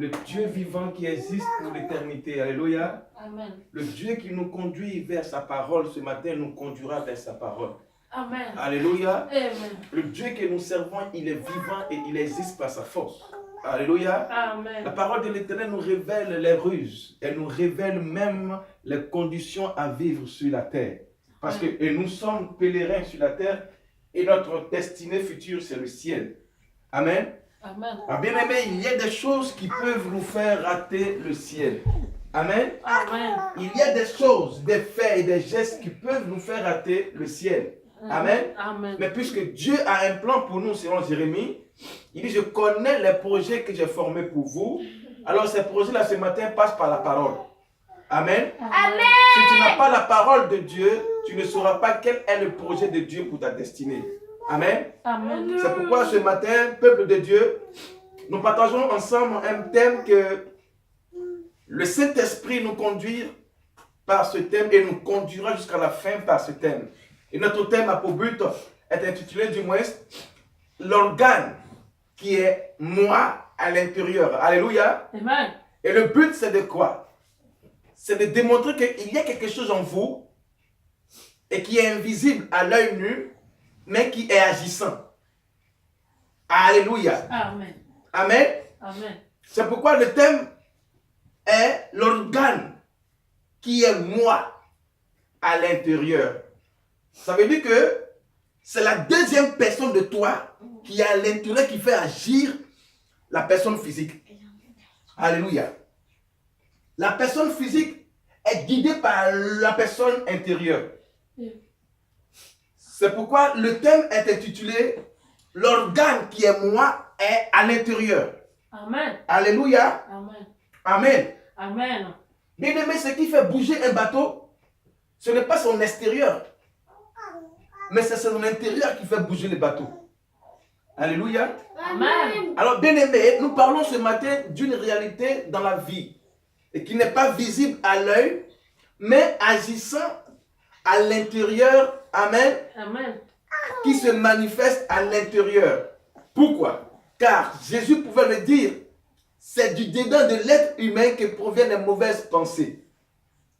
le Dieu vivant qui existe pour l'éternité. Alléluia. Amen. Le Dieu qui nous conduit vers sa parole ce matin nous conduira vers sa parole. Amen. Alléluia. Amen. Le Dieu que nous servons, il est vivant et il existe par sa force. Alléluia. Amen. La parole de l'Éternel nous révèle les ruses. Elle nous révèle même les conditions à vivre sur la terre. Parce que et nous sommes pèlerins sur la terre et notre destinée future, c'est le ciel. Amen. Amen. Ah, bien aimé, il y a des choses qui peuvent nous faire rater le ciel. Amen. Amen. Il y a des choses, des faits et des gestes qui peuvent nous faire rater le ciel. Amen. Amen. Mais puisque Dieu a un plan pour nous, selon Jérémie, il dit, je connais les projets que j'ai formés pour vous. Alors ces projets-là, ce matin, passent par la parole. Amen. Amen. Si tu n'as pas la parole de Dieu, tu ne sauras pas quel est le projet de Dieu pour ta destinée. Amen. Amen. C'est pourquoi ce matin, peuple de Dieu, nous partageons ensemble un thème que le Saint-Esprit nous conduit par ce thème et nous conduira jusqu'à la fin par ce thème. Et notre thème a pour but, est intitulé du moins, l'organe qui est moi à l'intérieur. Alléluia. Amen. Et le but c'est de quoi? C'est de démontrer qu'il y a quelque chose en vous et qui est invisible à l'œil nu, mais qui est agissant. Alléluia. Amen. Amen. Amen. C'est pourquoi le thème est l'organe qui est moi à l'intérieur. Ça veut dire que c'est la deuxième personne de toi qui est à l'intérieur qui fait agir la personne physique. Alléluia. La personne physique est guidée par la personne intérieure. C'est pourquoi le thème est intitulé « L'organe qui est moi est à l'intérieur ». Amen. Alléluia. Amen. Amen. Amen. Bien aimé, ce qui fait bouger un bateau, ce n'est pas son extérieur, mais c'est son intérieur qui fait bouger le bateau. Alléluia. Amen. Alors bien aimé, nous parlons ce matin d'une réalité dans la vie et qui n'est pas visible à l'œil, mais agissant à l'intérieur. Amen. Amen. Qui se manifeste à l'intérieur. Pourquoi? Car Jésus pouvait le dire, c'est du dedans de l'être humain que proviennent les mauvaises pensées.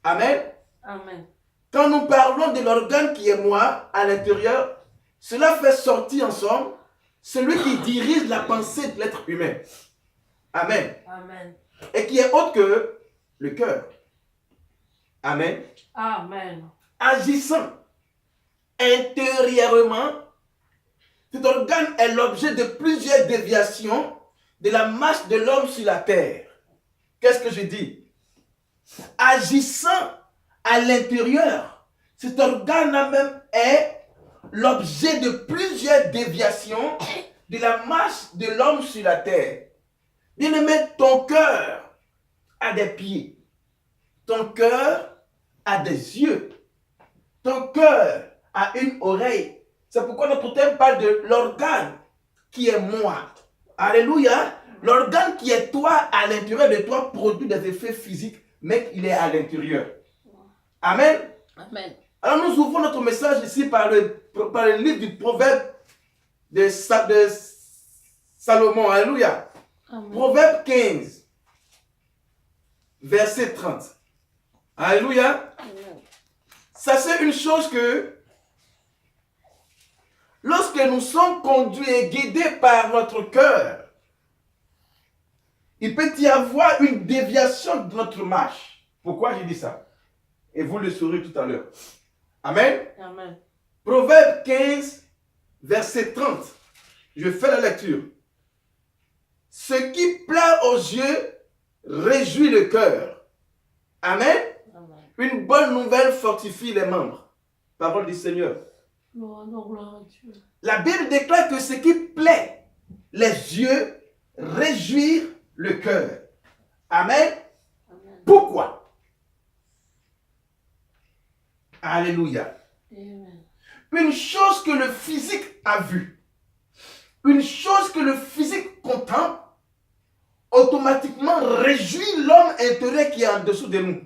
Amen. Amen. Quand nous parlons de l'organe qui est moi à l'intérieur, cela fait sortir ensemble celui qui dirige la pensée de l'être humain. Amen. Amen. Et qui est autre que le cœur. Amen. Amen. Agissant intérieurement, cet organe est l'objet de plusieurs déviations de la marche de l'homme sur la terre. Qu'est-ce que je dis? Agissant à l'intérieur, cet organe même est l'objet de plusieurs déviations de la marche de l'homme sur la terre. Bien-aimé, ton cœur a des pieds, ton cœur a des yeux, ton cœur a une oreille. C'est pourquoi notre thème parle de l'organe qui est moi. Alléluia. L'organe qui est toi à l'intérieur de toi produit des effets physiques, mais il est à l'intérieur. Amen. Amen. Alors nous ouvrons notre message ici par le livre du proverbe de Salomon. Alléluia. Amen. Proverbe 15, verset 30. Alléluia. Amen. Ça c'est une chose que lorsque nous sommes conduits et guidés par notre cœur, il peut y avoir une déviation de notre marche. Pourquoi j'ai dit ça? Et vous le saurez tout à l'heure. Amen. Amen. Proverbe 15, verset 30. Je fais la lecture. Ce qui plaît aux yeux réjouit le cœur. Amen. Amen. Une bonne nouvelle fortifie les membres. Parole du Seigneur. Gloire à Dieu. La Bible déclare que ce qui plaît les yeux réjouit le cœur. Amen. Amen. Pourquoi? Alléluia. Amen. Une chose que le physique a vue, une chose que le physique contemple, automatiquement réjouit l'homme intérieur qui est en dessous de nous.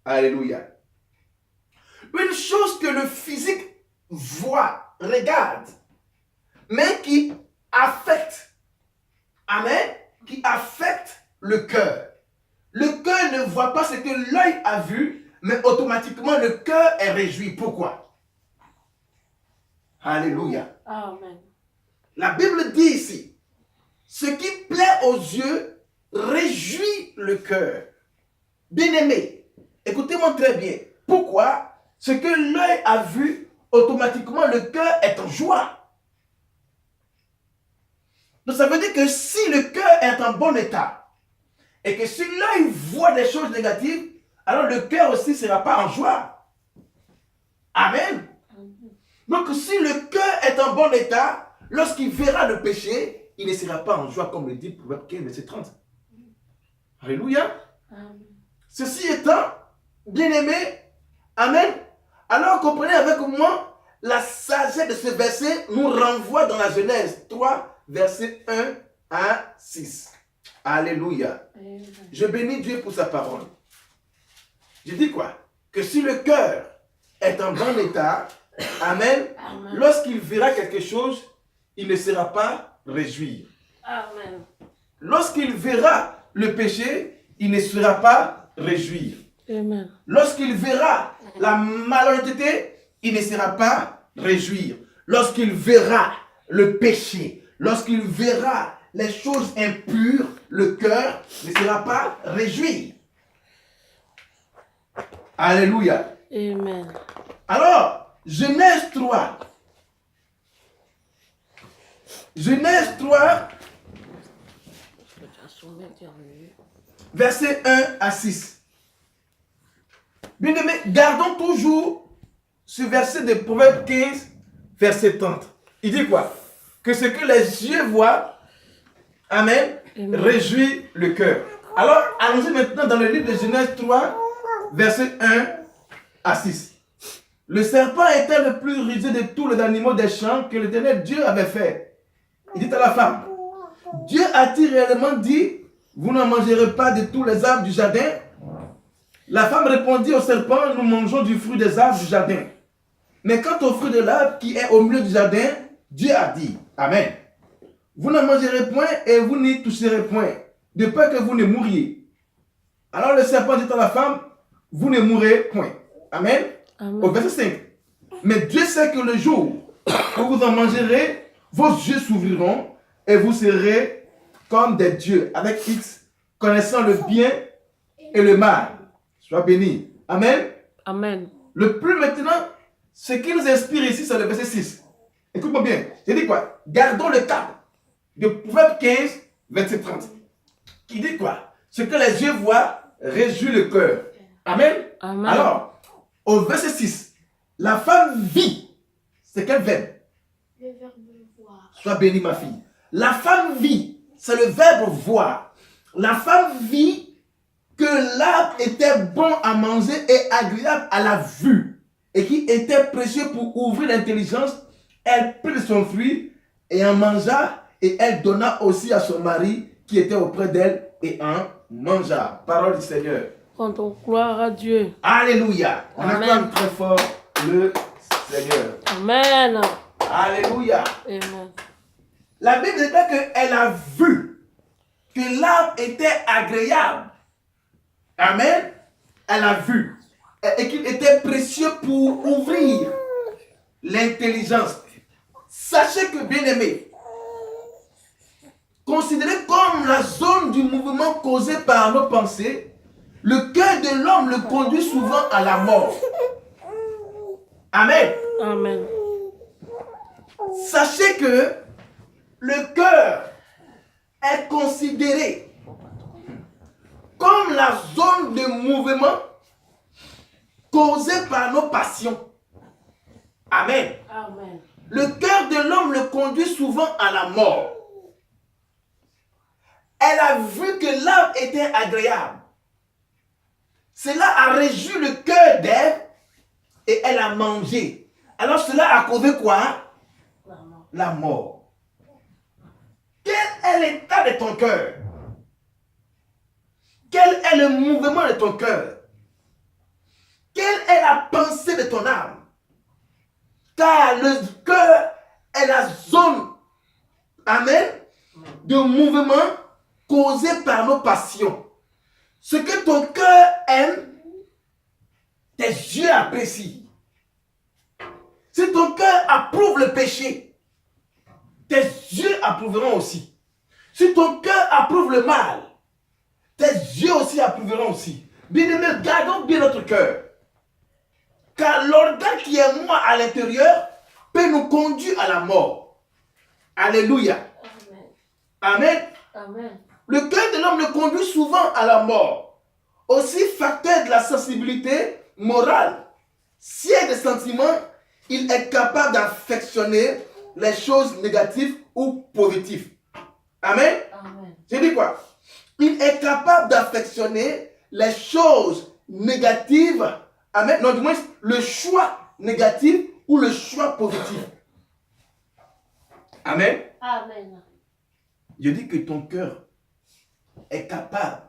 Alléluia. Une chose que le physique voit, regarde, mais qui affecte, amen, qui affecte le cœur. Le cœur ne voit pas ce que l'œil a vu, mais automatiquement le cœur est réjoui. Pourquoi? Alléluia. Amen. La Bible dit ici, ce qui plaît aux yeux réjouit le cœur. Bien-aimé, écoutez-moi très bien. Pourquoi? Ce que l'œil a vu, automatiquement le cœur est en joie. Donc ça veut dire que si le cœur est en bon état, et que si l'œil voit des choses négatives, alors le cœur aussi ne sera pas en joie. Amen. Donc si le cœur est en bon état, lorsqu'il verra le péché, il ne sera pas en joie, comme le dit Proverbe 15, verset 30. Alléluia. Amen. Ceci étant, bien-aimé, amen, alors comprenez avec moi, la sagesse de ce verset nous renvoie dans la Genèse 3, verset 1 à 6. Alléluia. Amen. Je bénis Dieu pour sa parole. Je dis quoi? Que si le cœur est en bon état, amen, Amen. lorsqu'il verra quelque chose, il ne sera pas réjoui. Amen. Lorsqu'il verra le péché, il ne sera pas réjoui. Amen. Lorsqu'il verra la malhonnêteté, il ne sera pas réjoui. Lorsqu'il verra le péché, lorsqu'il verra les choses impures, le cœur ne sera pas réjoui. Alléluia. Amen. Alors, Genèse 3. Genèse 3, verset 1 à 6. Bien-aimés, gardons toujours ce verset de Proverbe 15, verset 30. Il dit quoi? Que ce que les yeux voient, amen, Amen. réjouit le cœur. Alors, allons-y maintenant dans le livre de Genèse 3, verset 1 à 6. Le serpent était le plus rusé de tous les animaux des champs que l'Éternel Dieu avait fait. Il dit à la femme, Dieu a-t-il réellement dit, vous n'en mangerez pas de tous les arbres du jardin? La femme répondit au serpent, nous mangeons du fruit des arbres du jardin. Mais quant au fruit de l'arbre qui est au milieu du jardin, Dieu a dit, amen. Vous n'en mangerez point et vous n'y toucherez point, de peur que vous ne mouriez. Alors le serpent dit à la femme, vous ne mourrez point. Amen. Amen. Au verset 5. Mais Dieu sait que le jour où vous en mangerez, vos yeux s'ouvriront et vous serez comme des dieux, avec X, connaissant le bien et le mal. Sois béni. Amen. Amen. Le plus maintenant, ce qui nous inspire ici, c'est le verset 6. Écoute-moi bien. J'ai dit quoi? Gardons le cap de Proverbe 15, verset 30. Qui dit quoi? Ce que les yeux voient réjouit le cœur. Amen. Amen. Alors, au verset 6, la femme vit. C'est quel verbe? Le verbe voir. Sois bénie, ma fille. La femme vit. C'est le verbe voir. La femme vit que l'arbre était bon à manger et agréable à la vue, et qui était précieux pour ouvrir l'intelligence. Elle prit de son fruit et en mangea, et elle donna aussi à son mari qui était auprès d'elle et en mangea. Parole du Seigneur. Rendons gloire à Dieu. Alléluia. On Amen. acclame très fort le Seigneur. Amen. Alléluia. Amen. La Bible dit qu'elle a vu que l'arbre était agréable. Amen. Elle a vu. Et qu'il était précieux pour ouvrir l'intelligence. Sachez que, bien-aimés, considéré comme la zone du mouvement causé par nos pensées, le cœur de l'homme le conduit souvent à la mort. Amen. Amen. Sachez que le cœur est considéré comme la zone de mouvement causée par nos passions. Amen. Amen. Le cœur de l'homme le conduit souvent à la mort. Elle a vu que l'arbre était agréable. Cela a réjoui le cœur d'Ève et elle a mangé. Alors cela a causé quoi? La mort. Quel est l'état de ton cœur? Quel est le mouvement de ton cœur? Quelle est la pensée de ton âme? Car le cœur est la zone, amen, de mouvements causés par nos passions. Ce que ton cœur aime, tes yeux apprécient. Si ton cœur approuve le péché, tes yeux approuveront aussi. Si ton cœur approuve le mal, tes yeux aussi approuveront aussi. Bien-aimés, gardons bien notre cœur. Car l'organe qui est moi à l'intérieur peut nous conduire à la mort. Alléluia. Amen. Amen. Le cœur de l'homme le conduit souvent à la mort. Aussi facteur de la sensibilité morale. S'il y a des sentiments, il est capable d'affectionner les choses négatives ou positives. Amen. Amen. Je dis quoi? Il est capable d'affectionner les choses négatives. Amen. Non, du moins, le choix négatif ou le choix positif. Amen. Amen. Je dis que ton cœur est capable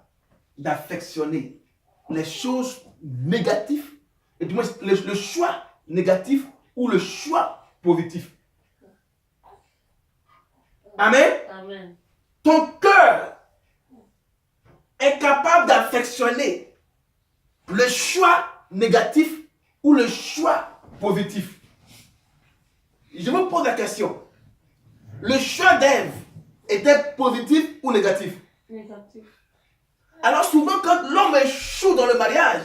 d'affectionner les choses négatives, et du moins le choix négatif ou le choix positif. Amen. Amen. Ton cœur est capable d'affectionner le choix négatif ou le choix positif. Je me pose la question. Le choix d'Ève était positif ou négatif? Négatif. Alors souvent quand l'homme échoue dans le mariage,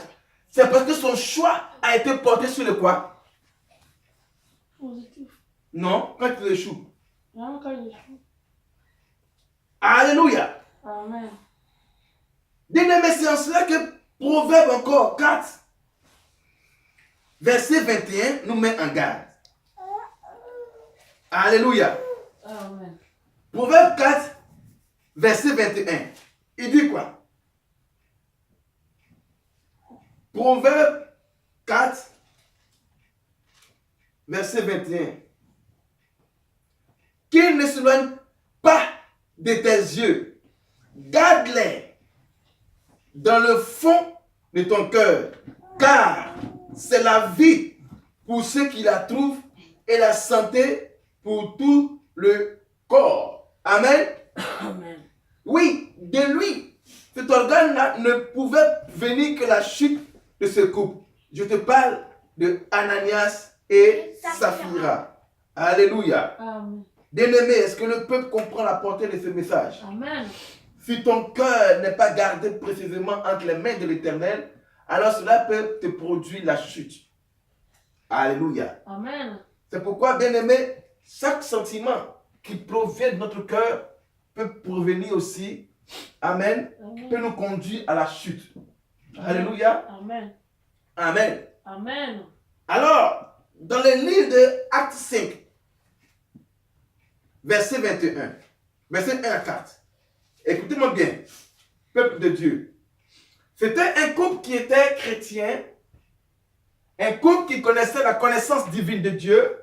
c'est parce que son choix a été porté sur le quoi? Positif. Non, quand il échoue. Non, quand il échoue. Alléluia. Amen. Bien-aimé, c'est en cela que Proverbe encore 4, verset 21 nous met en garde. Alléluia. Amen. Proverbe 4, verset 21. Il dit quoi? Proverbe 4, verset 21. Qu'il ne s'éloigne pas de tes yeux. Garde-les dans le fond de ton cœur, car c'est la vie pour ceux qui la trouvent et la santé pour tout le corps. Amen. Amen. Oui, de lui, cet organe-là ne pouvait venir que la chute de ce couple. Je te parle de Ananias et Saphira. Alléluia. Amen. Bien-aimé, est-ce que le peuple comprend la portée de ce message? Amen. Si ton cœur n'est pas gardé précisément entre les mains de l'Éternel, alors cela peut te produire la chute. Alléluia. Amen. C'est pourquoi, bien-aimé, chaque sentiment qui provient de notre cœur peut provenir aussi, amen, peut nous conduire à la chute. Alléluia. Amen. Amen. Amen. Alors, dans le livre de Actes 5, verset 21, verset 1 à 4, écoutez-moi bien, peuple de Dieu. C'était un couple qui était chrétien, un couple qui connaissait la connaissance divine de Dieu,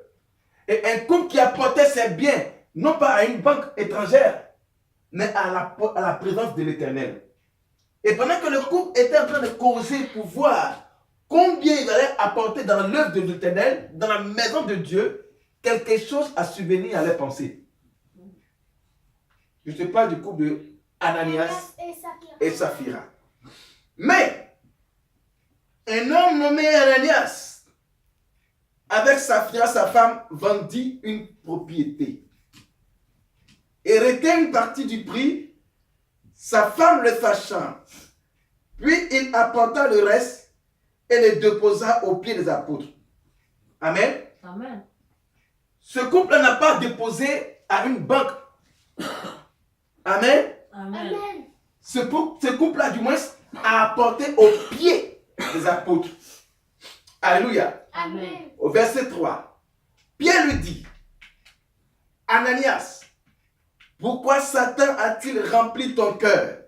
et un couple qui apportait ses biens, non pas à une banque étrangère, mais à la présence de l'Éternel. Et pendant que le couple était en train de causer pour voir combien il allait apporter dans l'œuvre de l'Éternel, dans la maison de Dieu, quelque chose a subvenu à leurs pensées. Je te parle du couple de Ananias et Saphira. Mais, un homme nommé Ananias, avec Saphira, sa femme, vendit une propriété et retint une partie du prix, sa femme le sachant. Puis il apporta le reste et le déposa aux pieds des apôtres. Amen. Amen. Ce couple n'a pas déposé à une banque. Amen. Amen. Ce couple-là, du moins, a apporté aux pieds des apôtres. Alléluia. Amen. Au verset 3, Pierre lui dit, Ananias, pourquoi Satan a-t-il rempli ton cœur?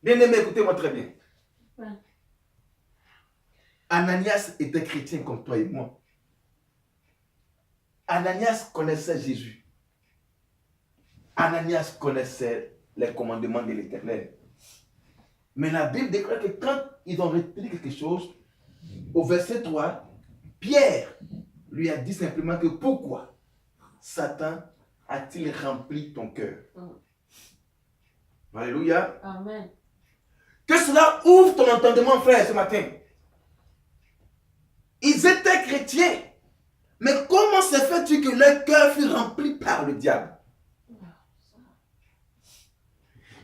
Bien-aimé, écoutez-moi très bien. Ouais. Ananias était chrétien comme toi et moi. Ananias connaissait Jésus. Ananias connaissait les commandements de l'Éternel. Mais la Bible déclare que quand ils ont retenu quelque chose, au verset 3, Pierre lui a dit simplement que pourquoi Satan a-t-il rempli ton cœur? Alléluia. Amen. Que cela ouvre ton entendement, frère, ce matin. Ils étaient chrétiens. Mais comment se fait-il que leur cœur fut rempli par le diable?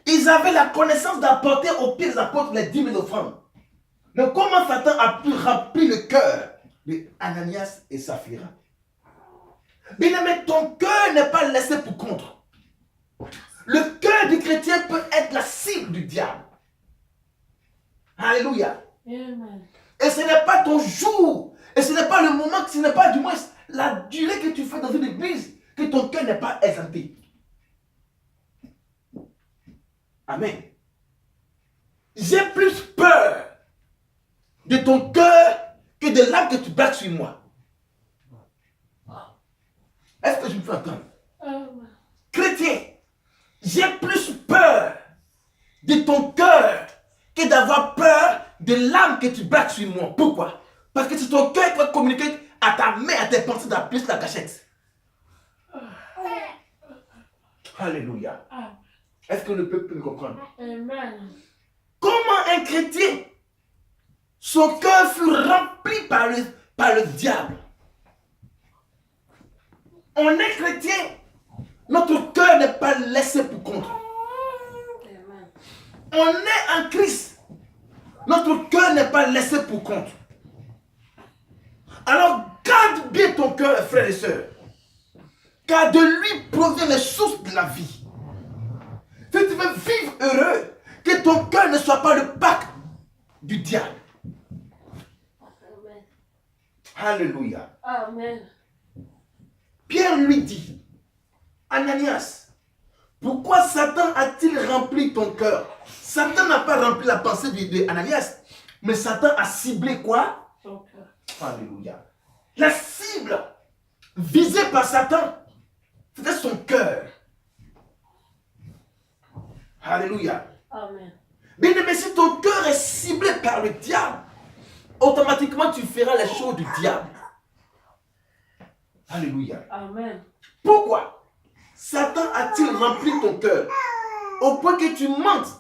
Ils avaient la connaissance d'apporter aux pieds des apôtres les 10 000 offrandes. Mais comment Satan a pu remplir le cœur de Ananias et Saphira? Bien aimé, ton cœur n'est pas laissé pour contre. Le cœur du chrétien peut être la cible du diable. Alléluia. Amen. Et ce n'est pas ton jour. Et ce n'est pas le moment, ce n'est pas du moins la durée que tu fais dans une église que ton cœur n'est pas exempté. Amen. J'ai plus peur de ton cœur que de l'âme que tu battes sur moi. Est-ce que je me fais entendre? Amen. Chrétien, j'ai plus peur de ton cœur que d'avoir peur de l'âme que tu battes sur moi. Pourquoi? Parce que c'est ton cœur qui va communiquer à ta main, à tes pensées d'appuyer sur la gâchette. Alléluia. Est-ce que le peuple peut me comprendre? Amen. Comment un chrétien, son cœur fut rempli par le diable? On est chrétien, notre cœur n'est pas laissé pour compte. Amen. On est en Christ, notre cœur n'est pas laissé pour compte. Alors garde bien ton cœur, frères et sœurs, car de lui provient les sources de la vie. Si tu veux vivre heureux, que ton cœur ne soit pas le pacte du diable. Amen. Alléluia. Amen. Pierre lui dit, Ananias, pourquoi Satan a-t-il rempli ton cœur? Satan n'a pas rempli la pensée de Ananias, mais Satan a ciblé quoi? Ton cœur. Alléluia. La cible visée par Satan, c'était son cœur. Alléluia. Amen. Bien aimé, si ton cœur est ciblé par le diable, automatiquement tu feras les choses du diable. Alléluia. Amen. Pourquoi Satan a-t-il rempli ton cœur au point que tu mentes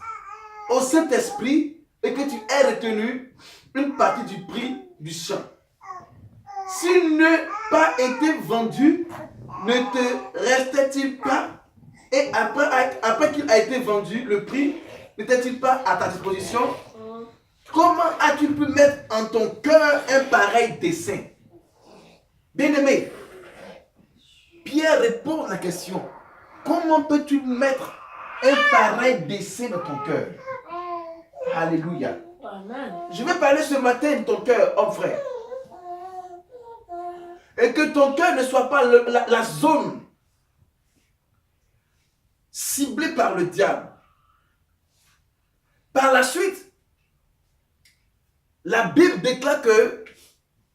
au Saint-Esprit et que tu aies retenu une partie du prix du champ? S'il n'eût pas été vendu, ne te restait-il pas? Et après qu'il a été vendu, le prix n'était-il pas à ta disposition? Comment as-tu pu mettre en ton cœur un pareil dessein? Bien-aimé, Pierre répond à la question. Comment peux-tu mettre un pareil dessein dans ton cœur? Alléluia. Amen. Je vais parler ce matin de ton cœur, homme frère. Et que ton cœur ne soit pas la zone ciblée par le diable. Par la suite, la Bible déclare que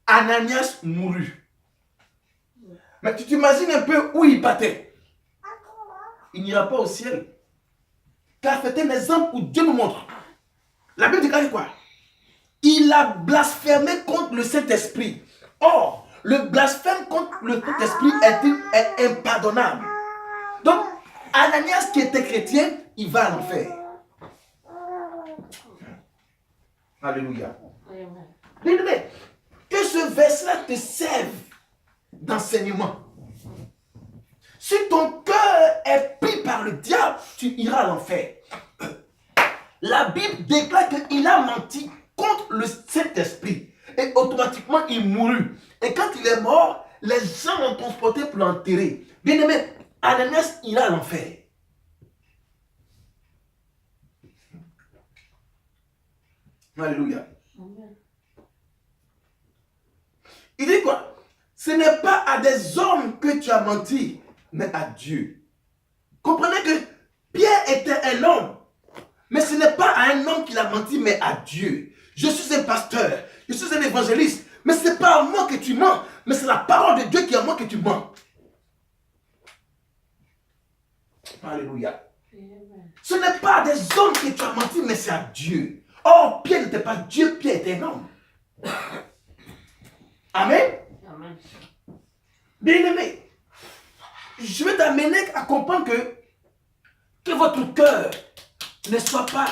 Ananias mourut. Mais tu t'imagines un peu où il partait. Il n'ira pas au ciel. Car c'est un exemple où Dieu nous montre. La Bible déclare quoi? Il a blasphémé contre le Saint-Esprit. Or, le blasphème contre le Saint-Esprit est impardonnable. Donc, Ananias qui était chrétien, il va à l'enfer. Alléluia. Amen. Bien-aimé, que ce verset-là te serve d'enseignement. Si ton cœur est pris par le diable, tu iras à l'enfer. La Bible déclare qu'il a menti contre le Saint-Esprit. Et automatiquement, il mourut. Et quand il est mort, les gens l'ont transporté pour l'enterrer. Bien-aimé, Ananias ira à l'enfer. Alléluia. Amen. Il dit quoi? Ce n'est pas à des hommes que tu as menti, mais à Dieu. Comprenez que Pierre était un homme. Mais ce n'est pas à un homme qu'il a menti, mais à Dieu. Je suis un pasteur, je suis un évangéliste. Mais ce n'est pas à moi que tu mens, mais c'est la parole de Dieu qui est à moi que tu mens. Alléluia. Amen. Ce n'est pas à des hommes que tu as menti, mais c'est à Dieu. Or, Pierre n'était pas Dieu, Pierre était un homme. Amen. Amen. Bien-aimé, je vais t'amener à comprendre que votre cœur ne soit pas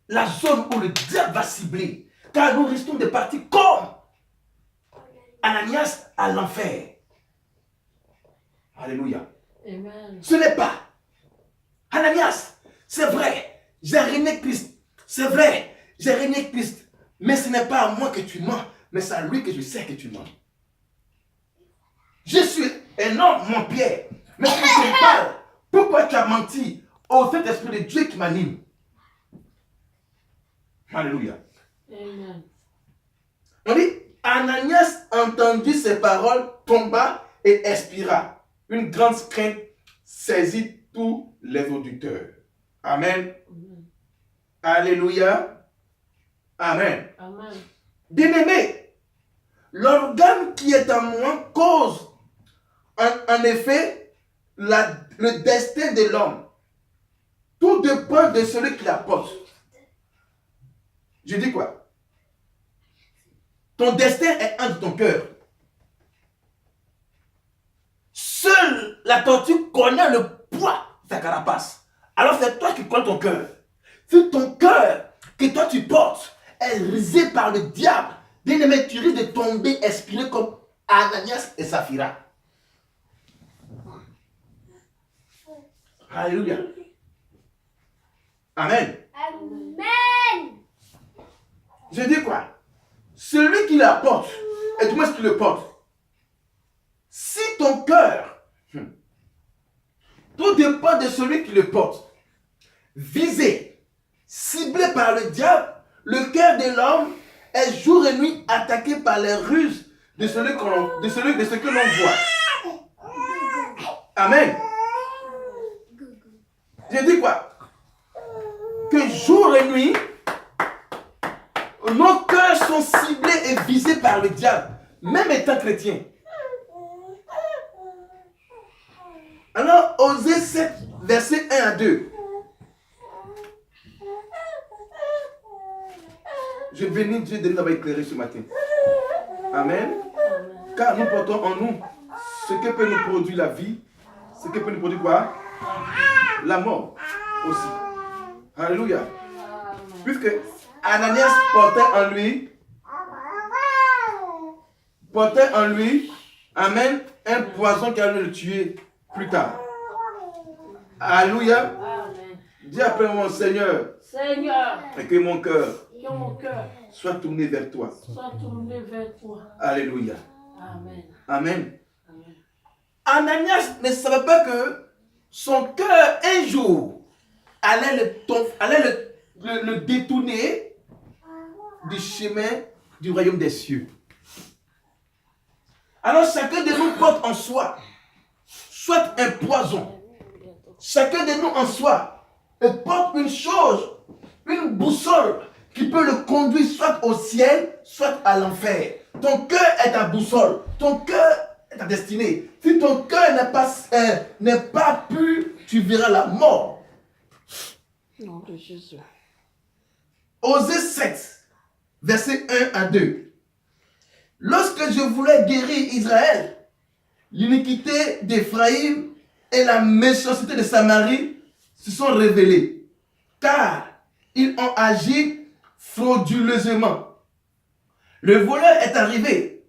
la zone où le diable va cibler. Car nous risquons de partir comme Ananias à l'enfer. Alléluia. Amen. Ce n'est pas Ananias, c'est vrai, j'ai régné Christ. C'est vrai, j'ai régné Christ. Mais ce n'est pas à moi que tu mens, mais c'est à lui que je sais que tu mens. Je suis un homme, mon Pierre. Mais si je te parle, pourquoi tu as menti au Saint-Esprit de Dieu qui m'anime? Alléluia. Amen. On dit, Ananias entendit ces paroles, tomba et expira. Une grande crainte saisit tous les auditeurs. Amen. Amen. Alléluia. Amen. Amen. Bien-aimé, l'organe qui est en moi cause en effet le destin de l'homme. Tout dépend de celui qui la porte. Je dis quoi? Ton destin est entre ton cœur. Seule la tortue connaît le poids de sa carapace. Alors c'est toi qui connais ton cœur. Si ton cœur que toi tu portes est risé par le diable, bien-aimé, tu risques de tomber inspiré comme Ananias et Saphira. Alléluia. Amen. Amen. Je dis quoi? Celui qui la porte, et du moins qui le porte, si ton cœur, tout dépend de celui qui le porte, visé, ciblé par le diable, le cœur de l'homme est jour et nuit attaqué par les ruses de ce que l'on voit. Amen. Je dis quoi? Que jour et nuit, nos cœurs sont ciblés et visés par le diable, même étant chrétiens. Alors, Osée 7, verset 1 à 2. Je bénis Dieu de nous avoir éclairé ce matin. Amen. Car nous portons en nous ce que peut nous produire la vie, ce que peut nous produire quoi? La mort aussi. Alléluia. Puisque Ananias portait en lui, amen, un poison qui allait le tuer plus tard. Alléluia. Amen. Dis après mon Seigneur, Seigneur, et que mon cœur que mon cœur soit tourné vers toi. soit tourné vers toi. Alléluia. Amen. Amen. Amen. Ananias ne savait pas que son cœur, un jour, allait le détourner du chemin du royaume des cieux. Alors chacun de nous porte en soi soit un poison. Chacun de nous en soi porte une chose, une boussole qui peut le conduire soit au ciel, soit à l'enfer. Ton cœur est ta boussole. Ton cœur est ta destinée. Si ton cœur n'est pas pur, tu verras la mort. Nom de Jésus. Osée 7, verset 1 à 2. Lorsque je voulais guérir Israël, l'iniquité d'Éphraïm et la méchanceté de Samarie se sont révélées, car ils ont agi frauduleusement. Le voleur est arrivé,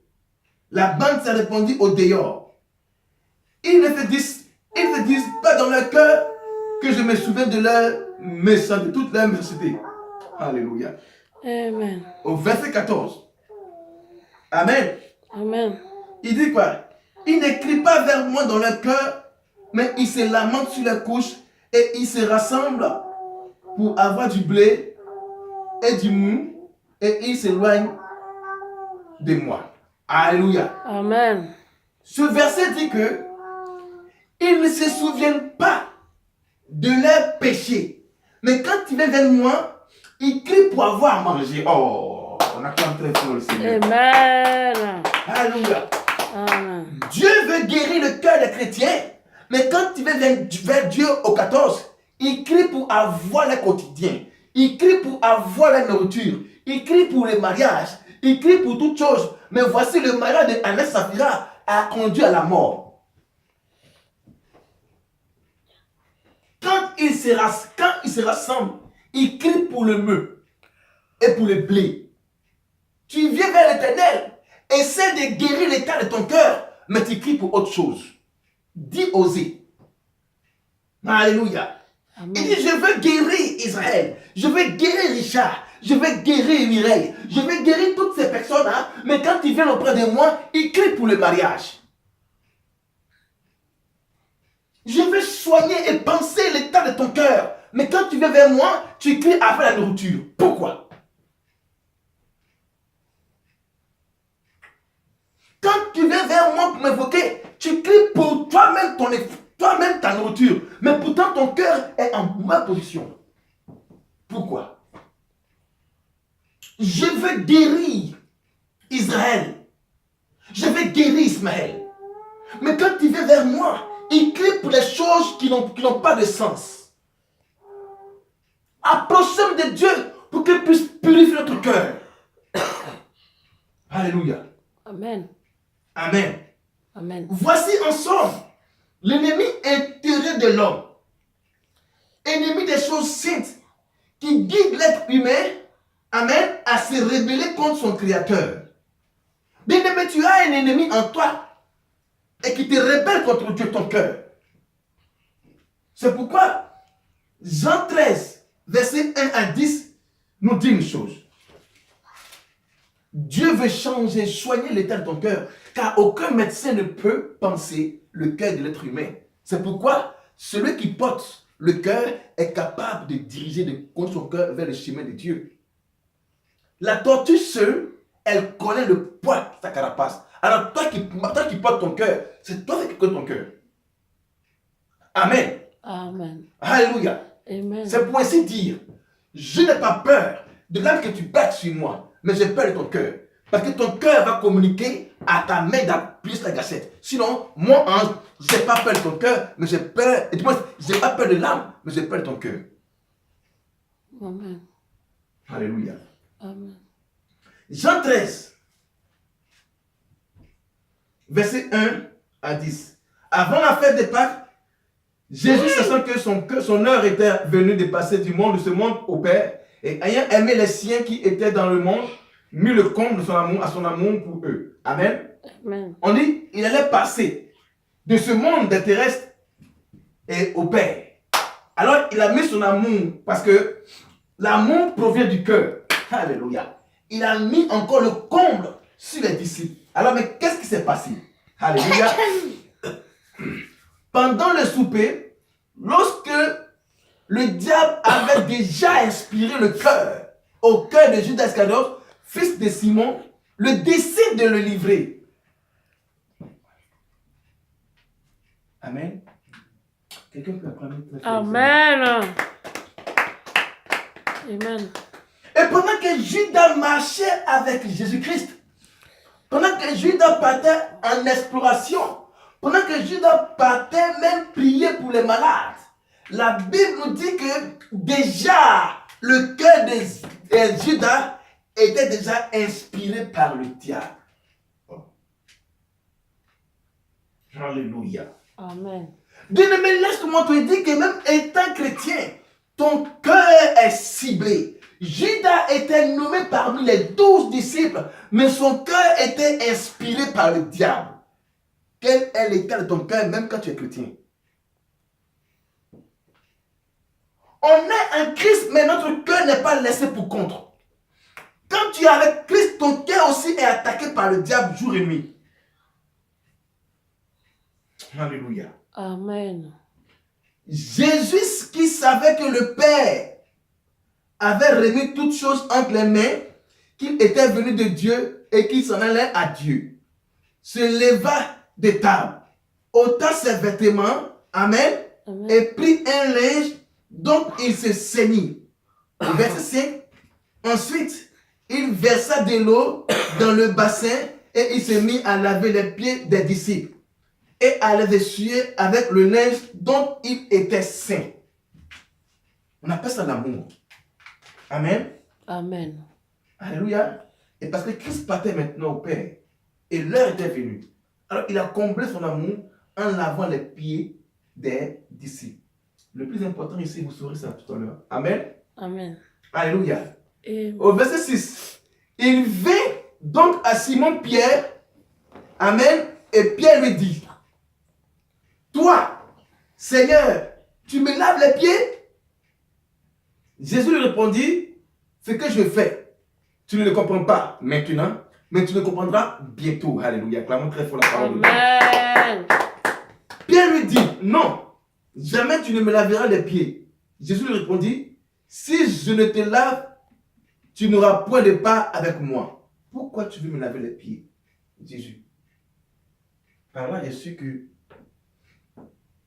la bande s'est répandue au dehors. Ils ne se disent pas dans leur cœur que je me souviens de leur méchanceté, de toute leur méchanceté. Alléluia. Amen. Au verset 14. Amen. Amen. Il dit quoi? Ils ne crient pas vers moi dans leur cœur, mais ils se lamentent sur leurs couches et ils se rassemblent pour avoir du blé et du mou et ils s'éloignent de moi. Alléluia. Amen. Ce verset dit que ils ne se souviennent pas de leurs péchés. Mais quand ils viennent vers moi, ils crient pour avoir à manger. Oh, on a très fort le Seigneur. Amen. Alléluia. Amen. Dieu veut guérir le cœur des chrétiens. Mais quand tu vas vers Dieu au 14, il crie pour avoir le quotidien. Il crie pour avoir la nourriture. Il crie pour le mariage. Il crie pour toutes choses. Mais voici le mariage de Ananias et Saphira a conduit à la mort. Quand ils se rassemblent, il crie pour le meu et pour le blé. Tu viens vers l'Éternel, essaie de guérir l'état de ton cœur, mais tu cries pour autre chose. Dis oser. Alléluia. Amen. Il dit, je veux guérir Israël, je veux guérir Richard, je veux guérir Mireille, je veux guérir toutes ces personnes, hein, mais quand ils viennent auprès de moi, ils crient pour le mariage. Je veux soigner et penser l'état de ton cœur, mais quand tu viens vers moi, tu cries après la nourriture. Pourquoi? Quand tu viens vers moi pour m'évoquer, tu cries pour toi-même toi-même ta nourriture, mais pourtant ton cœur est en mauvaise position. Pourquoi? Je veux guérir Israël. Je veux guérir Ismaël. Mais quand tu viens vers moi, il crie pour les choses qui n'ont pas de sens. Approchons de Dieu pour qu'il puisse purifier notre cœur. Alléluia. Amen. Amen. Amen. Voici en somme l'ennemi intérieur de l'homme, ennemi des choses saintes, qui guide l'être humain, amen, à se rebeller contre son Créateur. Bien-aimé, tu as un ennemi en toi et qui te rebelle contre Dieu, ton cœur. C'est pourquoi Jean 13, verset 1 à 10, nous dit une chose. Dieu veut changer, soigner l'état de ton cœur, car aucun médecin ne peut penser le cœur de l'être humain. C'est pourquoi celui qui porte le cœur est capable de diriger de son cœur vers le chemin de Dieu. La tortue seule, elle connaît le poids de sa carapace. Alors toi qui portes ton cœur, c'est toi qui connais ton cœur. Amen. Amen. Alléluia. Amen. C'est pour ainsi dire, je n'ai pas peur de l'âme que tu battes sur moi, mais j'ai peur de ton cœur. Parce que ton cœur va communiquer à ta main d'appuyer sur la gâchette. Sinon, moi, ange, je n'ai pas peur de ton cœur, mais j'ai peur. Et du moins, je n'ai pas peur de l'âme, mais j'ai peur de ton cœur. Amen. Alléluia. Amen. Jean 13, verset 1 à 10. Avant la fête des Pâques, Jésus, sachant que son heure était venue de passer du monde de ce monde au Père, et ayant aimé les siens qui étaient dans le monde, mit le comble de son amour à son amour pour eux. Amen. Amen. On dit, il allait passer de ce monde des terrestres et au Père. Alors, il a mis son amour, parce que l'amour provient du cœur. Alléluia. Il a mis encore le comble sur les disciples. Alors, mais qu'est-ce qui s'est passé? Alléluia. Pendant le souper, lorsque le diable avait déjà inspiré le cœur au cœur de Judas Iscariote, fils de Simon, le décide de le livrer. Amen. Quelqu'un peut acclamer très fort. Amen. Amen. Et pendant que Judas marchait avec Jésus-Christ, pendant que Judas partait en exploration, pendant que Judas partait même prier pour les malades, la Bible nous dit que déjà le cœur de Judas était déjà inspiré par le diable. Oh. Alléluia. Amen. Bien-aimé, laisse-moi te dire que même étant chrétien, ton cœur est ciblé. Judas était nommé parmi les 12 disciples, mais son cœur était inspiré par le diable. Quel est l'état de ton cœur, même quand tu es chrétien? On est en Christ, mais notre cœur n'est pas laissé pour contre. Quand tu es avec Christ, ton cœur aussi est attaqué par le diable jour et nuit. Alléluia. Amen. Jésus qui savait que le Père avait remis toutes choses entre les mains, qu'il était venu de Dieu et qu'il s'en allait à Dieu, se leva de table, ôta ses vêtements, amen, Amen. et prit un linge dont il se ceignit. Verset 5. Ensuite, il versa de l'eau dans le bassin et il se mit à laver les pieds des disciples et à les essuyer avec le linge dont il était saint. On appelle ça l'amour. Amen. Amen. Alléluia. Et parce que Christ partait maintenant au Père et l'heure était venue. Alors il a comblé son amour en lavant les pieds des disciples. Le plus important ici, vous saurez ça tout à l'heure. Amen. Amen. Alléluia. Amen. Au verset 6, il vint donc à Simon-Pierre, Amen, et Pierre lui dit, toi, Seigneur, tu me laves les pieds? Jésus lui répondit, ce que je fais, tu ne le comprends pas maintenant, mais tu le comprendras bientôt. Alléluia. Clamons très fort la parole de Dieu. Amen. Pierre lui dit, non, jamais tu ne me laveras les pieds. Jésus lui répondit, si je ne te lave, tu n'auras point de part avec moi. Pourquoi tu veux me laver les pieds, Jésus? Par là, je suis que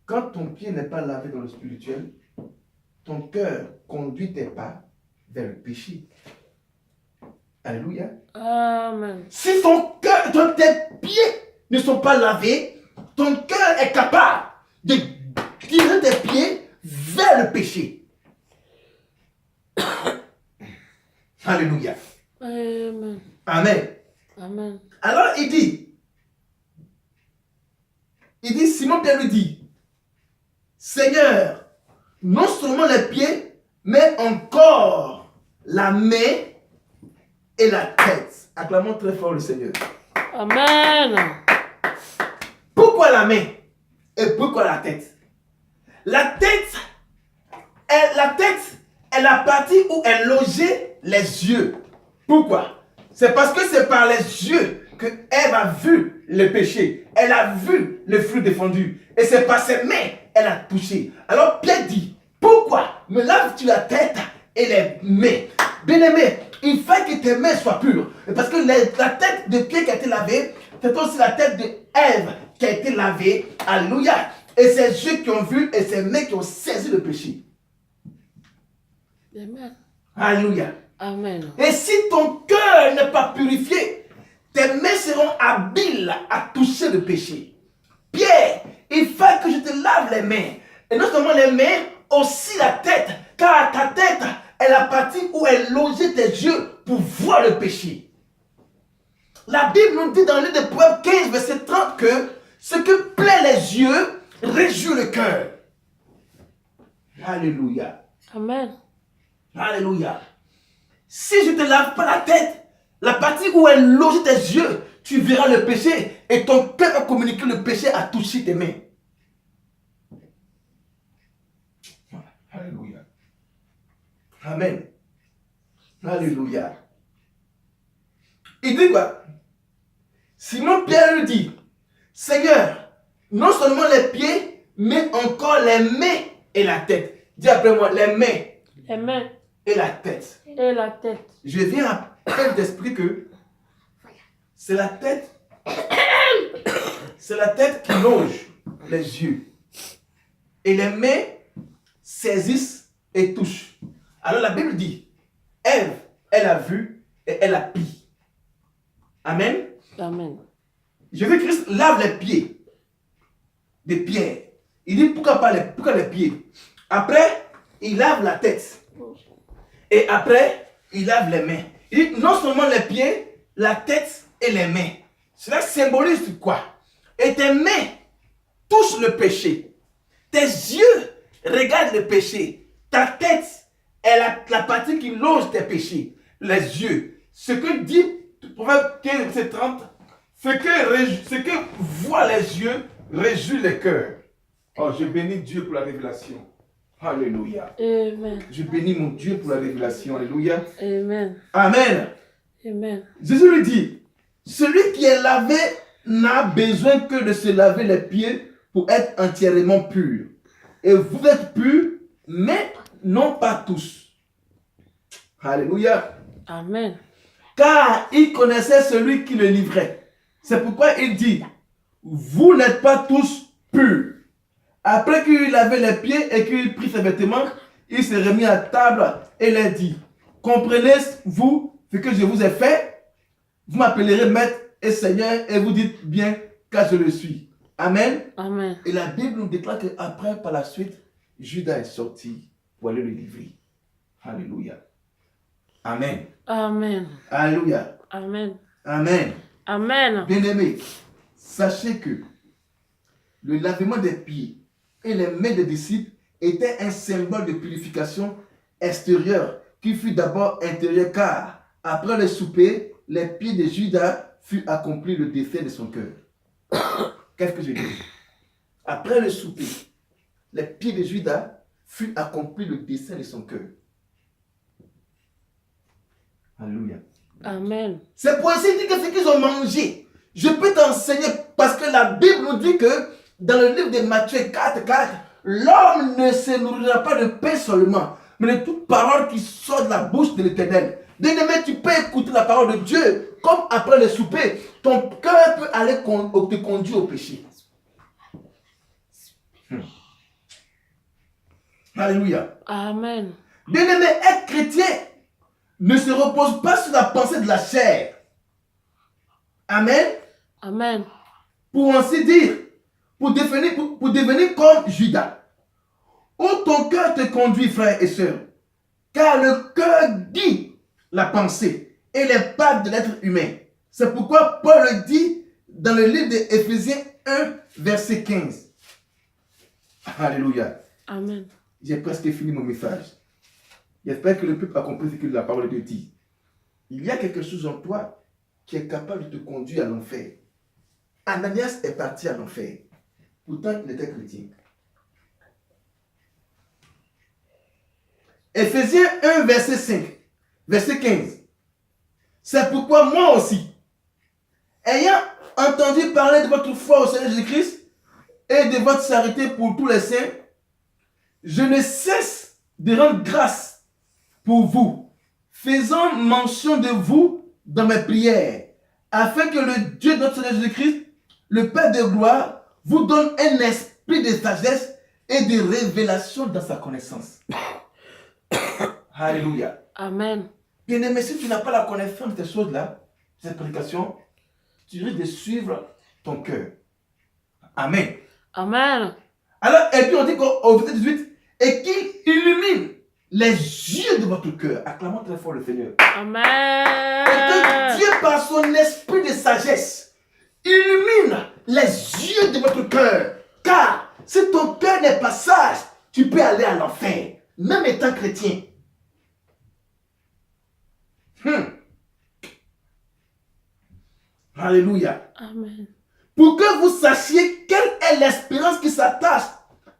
quand ton pied n'est pas lavé dans le spirituel, ton cœur conduit tes pas vers le péché. Alléluia. Amen. Si tes pieds ne sont pas lavés, ton cœur est capable de tirer tes pieds vers le péché. Alléluia. Amen. Amen. Amen. Alors il dit, Simon Pierre lui dit, Seigneur, non seulement les pieds, mais encore la main et la tête. Acclamons très fort le Seigneur. Amen. Pourquoi la main et pourquoi la tête? La tête est la partie où est logé les yeux. Pourquoi? C'est parce que c'est par les yeux que Ève a vu le péché. Elle a vu le fruit défendu. Et c'est par ses mains qu'elle a touché. Alors Pierre dit, pourquoi me laves-tu la tête et les mains? Bien-aimé, il faut que tes mains soient pures. Parce que la tête de Pierre qui a été lavée, c'est aussi la tête de Ève qui a été lavée. Alléluia. Et ses yeux qui ont vu et ses mains qui ont saisi le péché. Amen. Alléluia. Amen. Et si ton cœur n'est pas purifié, tes mains seront habiles à toucher le péché. Pierre, il faut que je te lave les mains. Et non seulement les mains, aussi la tête. Car ta tête est la partie où est logé tes yeux pour voir le péché. La Bible nous dit dans le livre de Proverbes 15, verset 30 que ce que plaît les yeux réjouit le cœur. Alléluia. Amen. Alléluia. Si je ne te lave pas la tête, la partie où est logé tes yeux, tu verras le péché et ton cœur va communiquer le péché à toucher tes mains. Alléluia. Amen. Alléluia. Il dit quoi? Simon Pierre lui dit, Seigneur, non seulement les pieds, mais encore les mains et la tête. Dis après moi, les mains Les mains et la tête. et la tête. Je viens à peine d'expliquer que c'est la tête, c'est la tête qui longe les yeux. Et les mains saisissent et touchent. Alors la Bible dit, Ève, elle a vu et elle a pris. Amen. Amen. Jésus-Christ lave les pieds de Pierre. Il dit pourquoi les pieds? Après, il lave la tête. Et après, il lave les mains. Il dit non seulement les pieds, la tête et les mains. Cela symbolise quoi? Et tes mains touchent le péché. Tes yeux regardent le péché. Ta tête est la partie qui longe tes péchés. Les yeux. Ce que dit Proverbe 15, verset 30, ce que voient les yeux réjouit le cœur. Oh, je bénis Dieu pour la révélation. Alléluia. Amen. Je bénis mon Dieu pour la révélation. Alléluia. Amen. Amen. Amen. Jésus lui dit, celui qui est lavé n'a besoin que de se laver les pieds pour être entièrement pur. Et vous êtes purs, mais non pas tous. Alléluia. Amen. Car il connaissait celui qui le livrait. C'est pourquoi il dit, vous n'êtes pas tous purs. Après qu'il avait les pieds et qu'il prit ses vêtements, il s'est remis à table et leur dit, comprenez-vous ce que je vous ai fait? Vous m'appellerez maître et seigneur et vous dites bien car je le suis. Amen. Amen. Et la Bible nous déclare qu'après, par la suite, Judas est sorti pour aller le livrer. Alléluia. Amen. Amen. Alléluia. Amen. Amen. Amen. Bien-aimés, sachez que le lavement des pieds et les mains des disciples était un symbole de purification extérieur qui fut d'abord intérieur, car après le souper, les pieds de Judas fut accompli le dessein de son cœur. Qu'est-ce que je dis? Après le souper, les pieds de Judas fut accompli le dessein de son cœur. Alléluia. Amen. C'est pour ainsi dire que ce qu'ils ont mangé, je peux t'enseigner parce que la Bible nous dit que dans le livre de Matthieu 4, l'homme ne se nourrira pas de pain seulement, mais de toute parole qui sort de la bouche de l'Éternel. Bien-aimé, tu peux écouter la parole de Dieu, comme après le souper, ton cœur peut aller te conduire au péché. Alléluia. Amen. Bien-aimé, être chrétien ne se repose pas sur la pensée de la chair. Amen. Amen. Pour ainsi dire, pour devenir comme Judas. Où ton cœur te conduit, frères et sœurs. Car le cœur dit la pensée et les pas de l'être humain. C'est pourquoi Paul le dit dans le livre d'Éphésiens 1, verset 15. Alléluia. Amen. J'ai presque fini mon message. J'espère que le peuple a compris ce que la parole de Dieu dit. Il y a quelque chose en toi qui est capable de te conduire à l'enfer. Ananias est parti à l'enfer. Pourtant, il était chrétien. Éphésiens 1, verset 5, verset 15. C'est pourquoi moi aussi, ayant entendu parler de votre foi au Seigneur Jésus-Christ et de votre charité pour tous les saints, je ne cesse de rendre grâce pour vous, faisant mention de vous dans mes prières, afin que le Dieu de notre Seigneur Jésus-Christ, le Père de gloire, vous donne un esprit de sagesse et de révélation dans sa connaissance. Alléluia. Amen. Bien-aimé, si tu n'as pas la connaissance de ces choses-là, cette prédication, tu risques de suivre ton cœur. Amen. Amen. Alors, et puis on dit au verset 18, et qu'il illumine les yeux de votre cœur. Acclamons très fort le Seigneur. Amen. Et que Dieu, par son esprit de sagesse, illumine les yeux de votre cœur. Car si ton cœur n'est pas sage, tu peux aller à l'enfer, même étant chrétien. Alléluia. Amen. Pour que vous sachiez quelle est l'espérance qui s'attache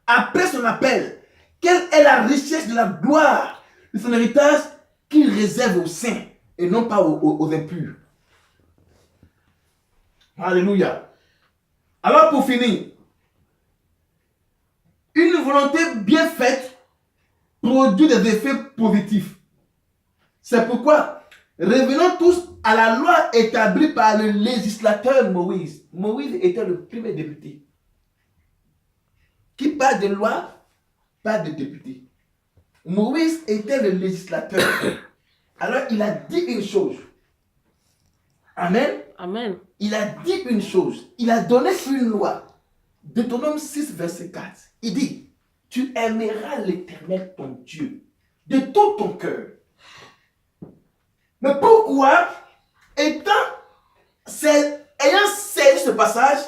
après son appel, quelle est la richesse de la gloire de son héritage qu'il réserve aux saints et non pas aux impurs. Alléluia. Alors pour finir, une volonté bien faite produit des effets positifs. C'est pourquoi revenons tous à la loi établie par le législateur Moïse. Moïse était le premier député. Qui parle de loi, parle de député. Moïse était le législateur. Alors il a dit une chose. Amen. Amen. Il a dit une chose. Il a donné une loi. Deutéronome 6, verset 4. Il dit, tu aimeras l'Éternel ton Dieu de tout ton cœur. Mais pourquoi, ayant saisi ce passage,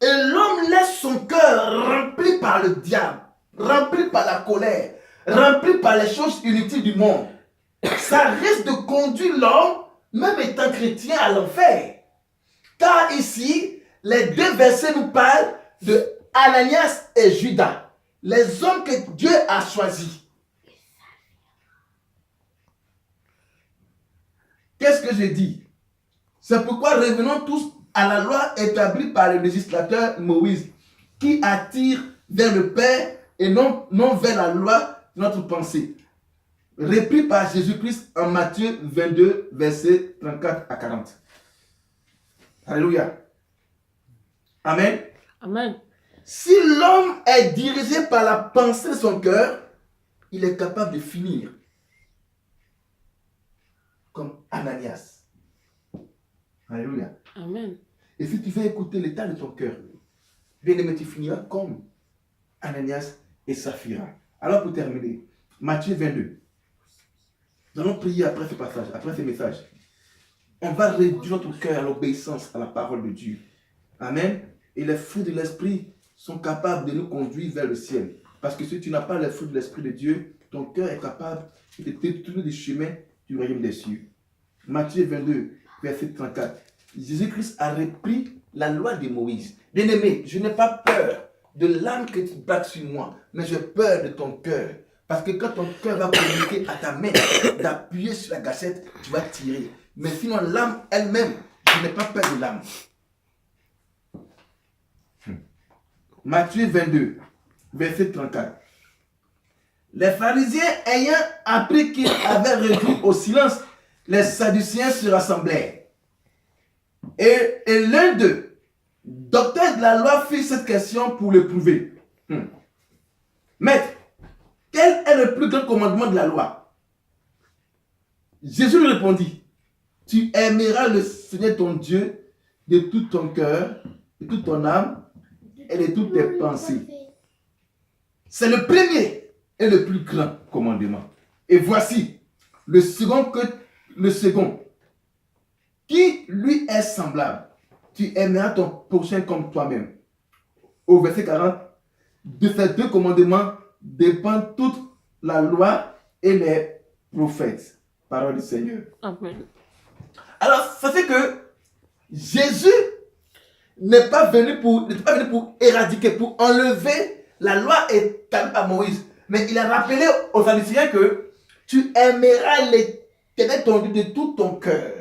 et l'homme laisse son cœur rempli par le diable, rempli par la colère, rempli par les choses inutiles du monde, ça risque de conduire l'homme, même étant chrétien, à l'enfer. Car ici, les deux versets nous parlent de Ananias et Judas, les hommes que Dieu a choisis. Qu'est-ce que je dis? C'est pourquoi revenons tous à la loi établie par le législateur Moïse, qui attire vers le Père et non vers la loi de notre pensée. Repris par Jésus-Christ en Matthieu 22, versets 34 à 40. Alléluia. Amen. Amen. Si l'homme est dirigé par la pensée de son cœur, il est capable de finir comme Ananias. Alléluia. Amen. Et si tu veux écouter l'état de ton cœur, bien aimé, tu finiras comme Ananias et Saphira. Alors pour terminer, Matthieu 22. Nous allons prier après ce passage, après ce message. On va réduire notre cœur à l'obéissance à la parole de Dieu. Amen. Et les fruits de l'esprit sont capables de nous conduire vers le ciel. Parce que si tu n'as pas les fruits de l'esprit de Dieu, ton cœur est capable de te détourner du chemin du royaume des cieux. Matthieu 22, verset 34. Jésus-Christ a repris la loi de Moïse. Bien-aimé, je n'ai pas peur de l'âme que tu battes sur moi, mais j'ai peur de ton cœur. Parce que quand ton cœur va communiquer à ta main d'appuyer sur la gâchette, tu vas tirer. Mais sinon, l'âme elle-même, je n'ai pas peur de l'âme. Matthieu 22, verset 34. Les pharisiens ayant appris qu'il avait réduit au silence, les sadducéens se rassemblèrent. Et l'un d'eux, docteur de la loi, fit cette question pour le prouver. Maître, quel est le plus grand commandement de la loi? Jésus lui répondit, tu aimeras le Seigneur ton Dieu de tout ton cœur, de toute ton âme et de toutes tes pensées. C'est le premier et le plus grand commandement. Et voici le second, qui lui est semblable. Tu aimeras ton prochain comme toi-même. Au verset 40, de ces deux commandements dépend toute la loi et les prophètes. Parole du Seigneur. Amen. Alors, ça fait que Jésus n'est pas venu pour éradiquer, pour enlever la loi établie par Moïse. Mais il a rappelé aux pharisiens que tu aimeras l'Éternel ton Dieu de tout ton cœur.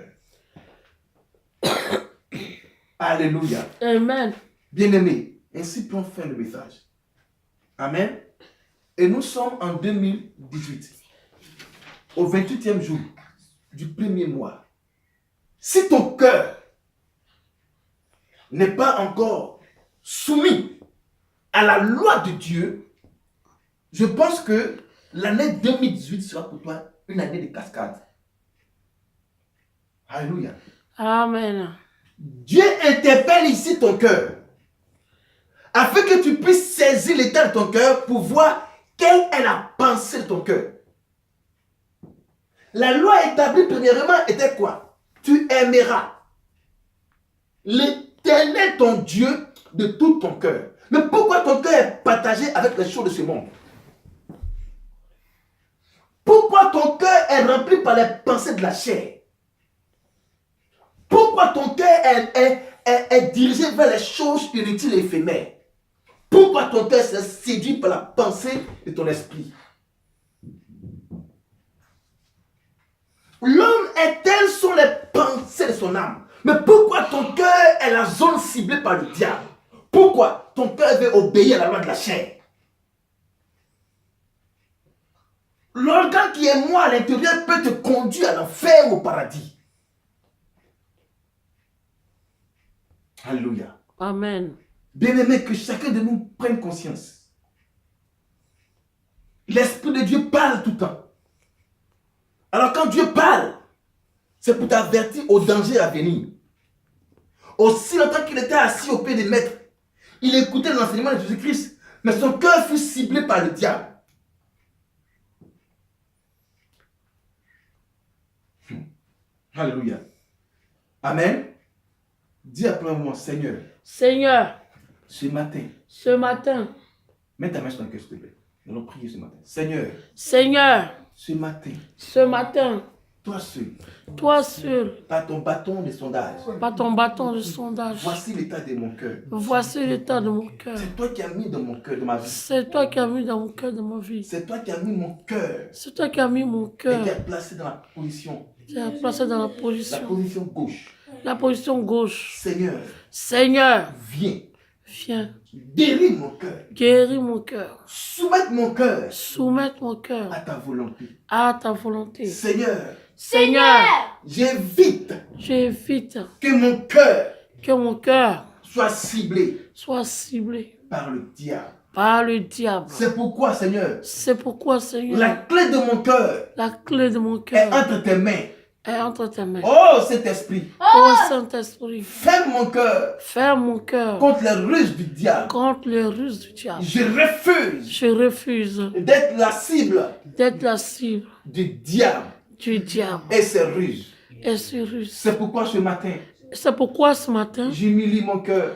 Alléluia. Amen. Bien-aimés, ainsi prend fin le message. Amen. Et nous sommes en 2018, au 28e jour du premier mois. Si ton cœur n'est pas encore soumis à la loi de Dieu, je pense que l'année 2018 sera pour toi une année de cascade. Alléluia. Amen. Dieu interpelle ici ton cœur, afin que tu puisses saisir l'état de ton cœur pour voir quelle est la pensée de ton cœur. La loi établie premièrement était quoi? Tu aimeras l'Éternel ton Dieu de tout ton cœur. Mais pourquoi ton cœur est partagé avec les choses de ce monde? Pourquoi ton cœur est rempli par les pensées de la chair? Pourquoi ton cœur est dirigé vers les choses inutiles et éphémères? Pourquoi ton cœur s'est séduit par la pensée de ton esprit? L'homme est telles sont les pensées de son âme. Mais pourquoi ton cœur est la zone ciblée par le diable? Pourquoi ton cœur veut obéir à la loi de la chair? L'organe qui est moi à l'intérieur peut te conduire à l'enfer ou au paradis. Alléluia. Amen. Bien-aimé, que chacun de nous prenne conscience. L'Esprit de Dieu parle tout le temps. Alors quand Dieu parle, c'est pour t'avertir au danger à venir. Aussi longtemps qu'il était assis au pied des maîtres, il écoutait l'enseignement de Jésus-Christ, mais son cœur fut ciblé par le diable. Alléluia. Amen. Dis après moi, Seigneur, Seigneur, ce matin, mets ta main sur ton cœur, s'il te plaît. Nous allons prier ce matin. Seigneur, ce matin, toi seul, par ton bâton de sondage, voici l'état de mon cœur. Voici l'état de mon cœur. C'est toi qui as mis dans mon cœur, dans ma vie. C'est toi qui as mis dans mon cœur, de ma vie. C'est toi qui as mis mon cœur. C'est toi qui as mis mon cœur. Et qui as placé dans la position. Tu as placé dans la position gauche. La position gauche. Seigneur, viens. Guéris mon cœur. Guéris mon cœur. Soumettre mon cœur. À ta volonté. Seigneur, j'évite que mon cœur soit ciblé par le diable. C'est pourquoi, Seigneur, la clé de mon cœur est entre tes mains. Oh, Saint-Esprit, Saint-Esprit, ferme mon cœur contre les ruses du diable. Je refuse d'être la cible du diable et ses ruses. C'est pourquoi ce matin, j'humilie mon cœur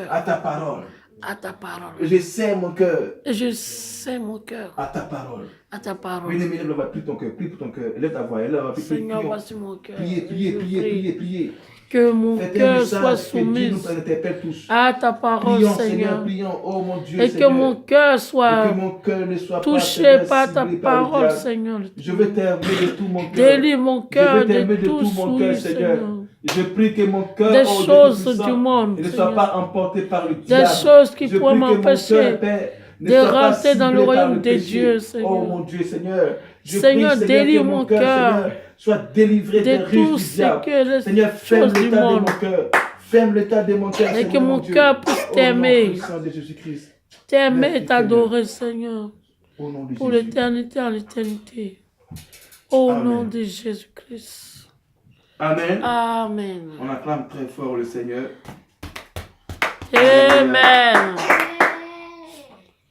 à ta parole. à ta parole. Je serre mon cœur Et je sais mon cœur à ta parole. à ta parole. Bien-aimé, lève la voix, plie ton cœur, plie pour ton cœur. Lève ta voix, lève la voix, plie, Seigneur, prions. voici mon cœur. Priez, priez, Je priez, prie priez, priez. que mon Faites un cœur soit message que Dieu soumis nous interpelle tous. à ta parole, Prions, Seigneur. Seigneur, prions. Oh mon Dieu, Et que Seigneur. mon cœur Et soit que mon cœur ne soit pas, touché Seigneur, par ta ciblé par le parole, diable. Seigneur. Je veux t'aimer de tout mon cœur. Délivre mon Je cœur veux t'aimer de de tout mon cœur, souillure, Seigneur. Seigneur. Je prie que mon cœur, Des oh Dieu choses Tout-Puissant, du monde, ne soit Seigneur. pas emporté par le Des diable. choses qui Je pourraient prie que mon m'empêcher cœur, Père, ne de soit pas rentrer dans le ciblé par royaume le de péché. Dieu, Seigneur. Oh mon Dieu, Seigneur. Je Seigneur, prie, délivre que mon mon cœur, cœur Seigneur, soit délivré des de ruses tout du ce diable. que les Seigneur, ferme choses du l'état de monde. mon cœur. Ferme l'état de mon cœur, Et Seigneur, que mon Dieu. cœur puisse Au nom t'aimer. puissant de Jésus-Christ. T'aimer Merci, et t'adorer, Seigneur, Au nom de pour Jésus. l'éternité en l'éternité. Au Amen. nom de Jésus-Christ. Amen. Amen. On acclame très fort le Seigneur. Amen.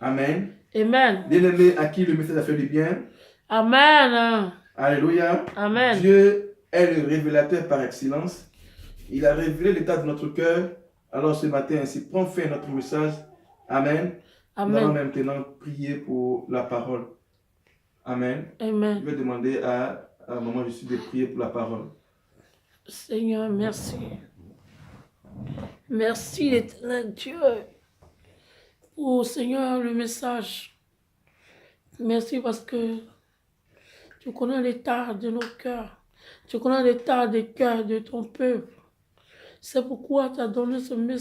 Amen. Amen. Bien-aimé, à qui le message a fait du bien. Amen. Alléluia. Amen. Dieu est le révélateur par excellence. Il a révélé l'état de notre cœur. Alors ce matin, ainsi prend fin notre message. Amen. Nous allons Amen. maintenant prier pour la parole. Amen. Je Amen. vais demander à maman Jésus de prier pour la parole. Seigneur, merci. Merci, l'éternel Dieu, pour, Seigneur, le message. Merci parce que tu connais l'état de nos cœurs. Tu connais l'état des cœurs de ton peuple. C'est pourquoi tu as donné ce message.